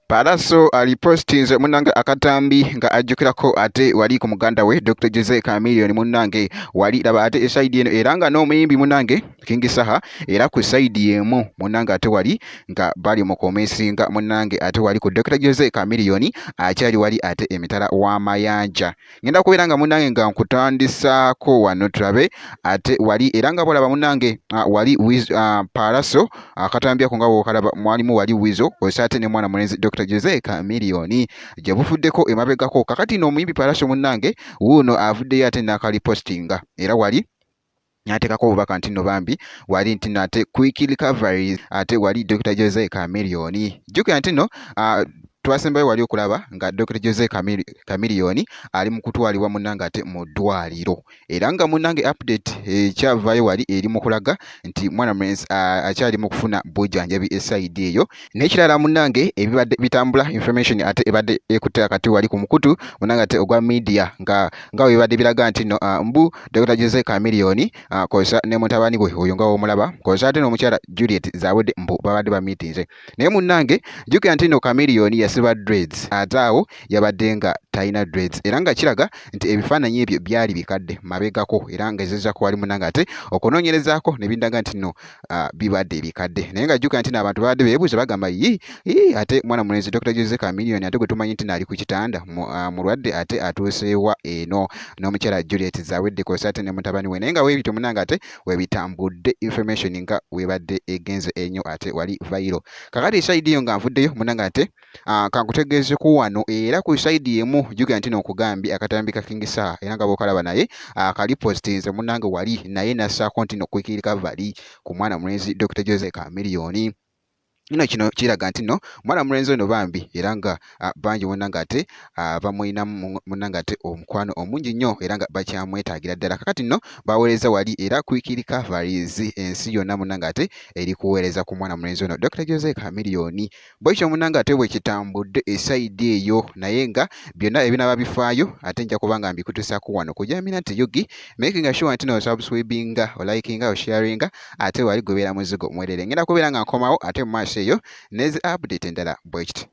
Palaso alipostinze munange akatambi nga ajjukirako ate wali ku muganda we Dr. Jose Chameleone munange wali laba ate esaidi eno era nga n'omuyimbi munange King Saha era ku saidi emu munange ate wali nga bali mu komesinga munange ate wali ku Dr. Jose Chameleone akyali wali ate emitala w'amayanja ngenda kubeera nga munange nga nkutandisaako wano tulabe ate wali era nga bolaba munange wali Palaso akatambi ako nga bw'okalaba mwalimu wali Wizo osaate ne mwana mulenzi Dr. Jose Chameleone gye bufuddeko emabegako kakati n'omuyimbi Palaso munnange wuuno avuddeyo ate n'akalipostinga era wali nyateekako obubaka nti nno bambi wali nti nno ate quick recovery ate wali Dr. Jose Chameleone jjukira nti nno twasembayo wali okulaba nga Dr. Jose Chameleone ali mu kutwalibwa munnange ate mu ddwaliro era nga munnange update ekyavaayo wali eri mu kulaga nti mwana mulenzi akyali mu kufuna bujjanjabi esaidi eyo n'ekirala munnange ebibadde bitambula information ate ebadde ekutte akati wali ku mukutu munnange ate ogwa media nga webadde biraga nti nno mbu Dr. Jose Chameleone kosa ne mutabani gwe oyo nga w'omulaba kosa ate n'omukyala Juliet Zawedde mbu babadde bamitinze naye munnange jjukira nti nno Chameleone yasiba dreads ate awo yabadde nga talina dreads era nga kiraga nti ebifaananyi ebyo byali bikadde mabegako era nga ezezaako wali munnange ate okunoonyerezaako ne bindaga nti nno bibadde ebikadde naye nga jjukira nti n'abantu babadde beebuuza bagamba ate mwana mulenzi Dr. Jose Chameleone ate gwe tumanyi nti naali ku kitanda mulwadde ate atuuseewa eno n'omukyala Juliet Zawedde kosa ate ne mutabani we naye nga weebityo munnange ate webitambudde information nga webadde egenze ennyo ate wali viral kakati esaidi eyo nga nvuddeyo munnange ate kankutegeezeku wano era ku saidi emu jjukira nti n'okugambye akatambi ka King Saha era nga bw'okalaba naye akalipostinze munnange wali naye nassaako nti no quick recovery ku mwana mulenzi Dr. Jose Chameleone ino kino kiraga nti nno mwana mulenzi ono bambi era nga bangi munnange ate bamulinamu munnange ate omukwano omungi nnyo era nga bakyamwetaagira ddala kakati nno baweereza wali era quick recoveries ensi yonna munnange ate eri kuweereza ku mwana mulenzi ono Dr. Jose Chameleone bwekyo munnange ate bwe kitambudde esaidi eyo naye nga byonna ebinaba bifaayo ate nja kuba nga mbikutuusaako wano ku Jaminat Yugi making sure nti no subscribinga olikinga osharinga ate wali gobeera muzigo mwerere ngenda kubeera nga nkomawo ate mu maaso eyo nezi update endala bwekiti